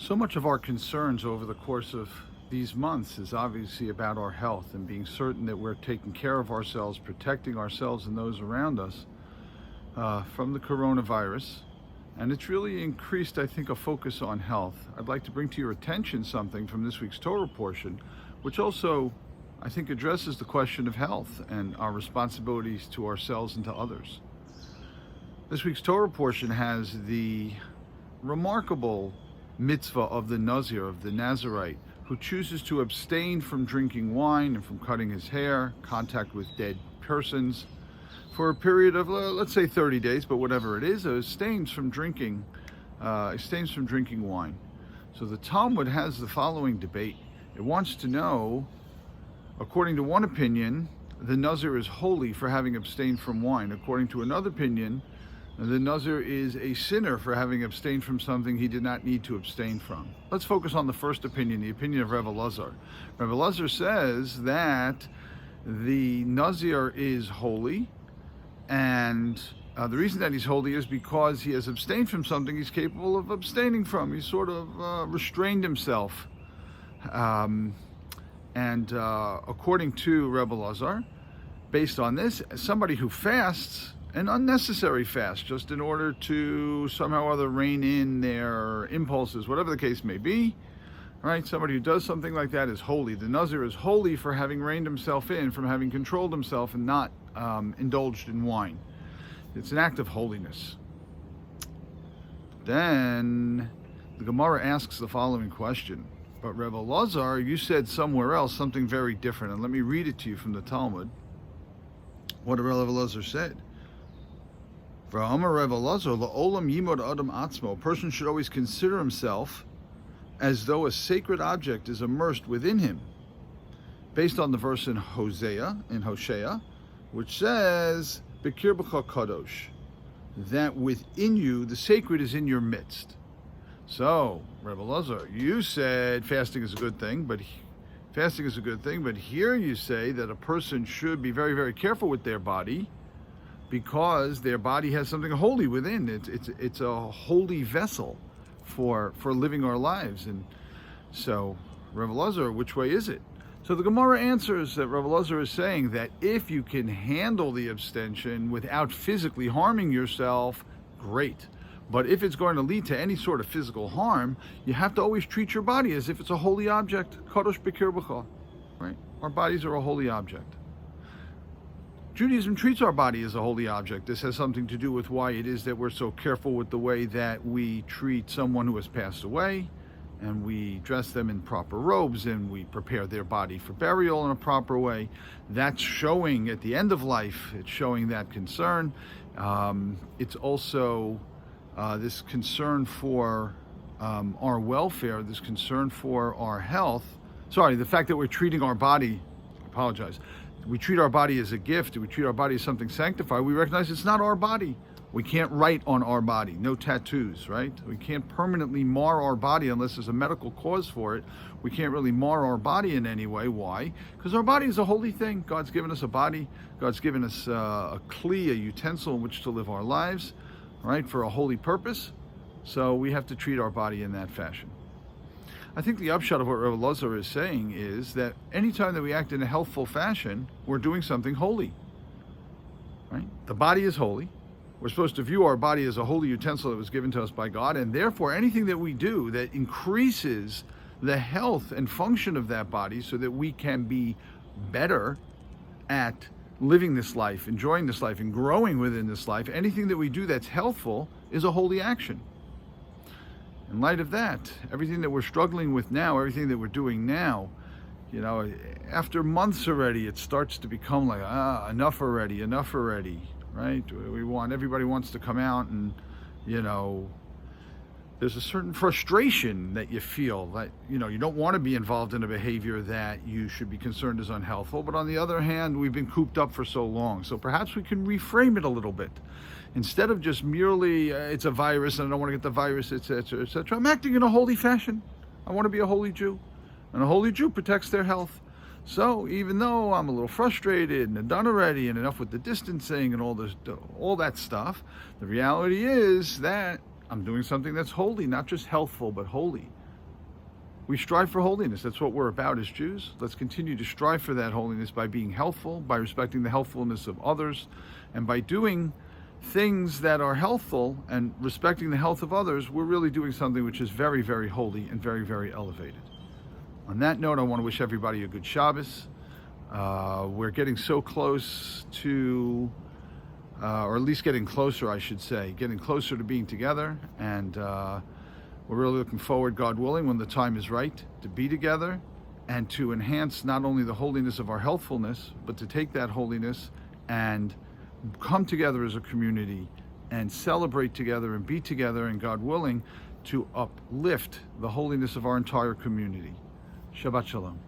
So much of our concerns over the course of these months is obviously about our health and being certain that we're taking care of ourselves, protecting ourselves and those around us from the coronavirus. And it's really increased, I think, a focus on health. I'd like to bring to your attention something from this week's Torah portion, which also, I think, addresses the question of health and our responsibilities to ourselves and to others. This week's Torah portion has the remarkable mitzvah of the Nazir, of the Nazarite, who chooses to abstain from drinking wine and from cutting his hair, contact with dead persons, for a period of, let's say 30 days, but whatever it is, abstains from drinking wine. So the Talmud has the following debate. It wants to know, according to one opinion, the Nazir is holy for having abstained from wine. According to another opinion, the Nazir is a sinner for having abstained from something he did not need to abstain from. Let's focus on the first opinion, the opinion of Rebbe Elazar. Rebbe Elazar says that the Nazir is holy, and the reason that he's holy is because he has abstained from something he's capable of abstaining from. He's sort of restrained himself. According to Rebbe Elazar, based on this, somebody who fasts, an unnecessary fast, just in order to somehow or other rein in their impulses, whatever the case may be, right? Somebody who does something like that is holy. The Nazir is holy for having reined himself in, from having controlled himself and not indulged in wine. It's an act of holiness. Then the Gemara asks the following question. But Rebbe Elazar, you said somewhere else something very different, and let me read it to you from the Talmud. What Rebbe Elazar said. A person should always consider himself as though a sacred object is immersed within him, based on the verse in Hosea, which says, Bekir b'cha kadosh, that within you the sacred is in your midst. So, Rebbe Elazar, you said fasting is a good thing, but here you say that a person should be very, very careful with their body, because their body has something holy within. It's a holy vessel for living our lives. And so, Rebbe Elazar, which way is it? So the Gemara answers that Rebbe Elazar is saying that if you can handle the abstention without physically harming yourself, great. But if it's going to lead to any sort of physical harm, you have to always treat your body as if it's a holy object. Kadosh b'kir b'cha, right? Our bodies are a holy object. Judaism treats our body as a holy object. This has something to do with why it is that we're so careful with the way that we treat someone who has passed away, and we dress them in proper robes, and we prepare their body for burial in a proper way. That's showing at the end of life, it's showing that concern. It's also this concern for our welfare, this concern for our health. The fact that we're treating our body, we treat our body as a gift, we treat our body as something sanctified. We recognize it's not our body. We can't write on our body, no tattoos, right? We can't permanently mar our body unless there's a medical cause for it. We can't really mar our body in any way. Why? Because our body is a holy thing. God's given us a body. God's given us a kli, a utensil in which to live our lives, right, for a holy purpose. So we have to treat our body in that fashion. I think the upshot of what Rebbe Elazar is saying is that anytime that we act in a healthful fashion, we're doing something holy, right? The body is holy. We're supposed to view our body as a holy utensil that was given to us by God, and therefore anything that we do that increases the health and function of that body so that we can be better at living this life, enjoying this life, and growing within this life, anything that we do that's healthful is a holy action. In light of that, everything that we're struggling with now, everything that we're doing now, after months already, it starts to become like, enough already, right? Everybody wants to come out and, there's a certain frustration that you feel that, you don't want to be involved in a behavior that you should be concerned is unhealthful. But on the other hand, we've been cooped up for so long. So perhaps we can reframe it a little bit. Instead of just merely, it's a virus and I don't want to get the virus, etc., etc., I'm acting in a holy fashion. I want to be a holy Jew. And a holy Jew protects their health. So even though I'm a little frustrated and done already and enough with the distancing and all that stuff, the reality is that I'm doing something that's holy, not just healthful, but holy. we strive for holiness. That's what we're about as Jews. Let's continue to strive for that holiness by being healthful, by respecting the healthfulness of others, and by doing things that are healthful and respecting the health of others. We're really doing something which is very, very holy and very, very elevated. On that note, I want to wish everybody a good Shabbos. We're getting so close to, or at least getting closer, I should say, getting closer to being together, and we're really looking forward, God willing, when the time is right, to be together and to enhance not only the holiness of our healthfulness, but to take that holiness and come together as a community and celebrate together and be together, and God willing, to uplift the holiness of our entire community. Shabbat Shalom.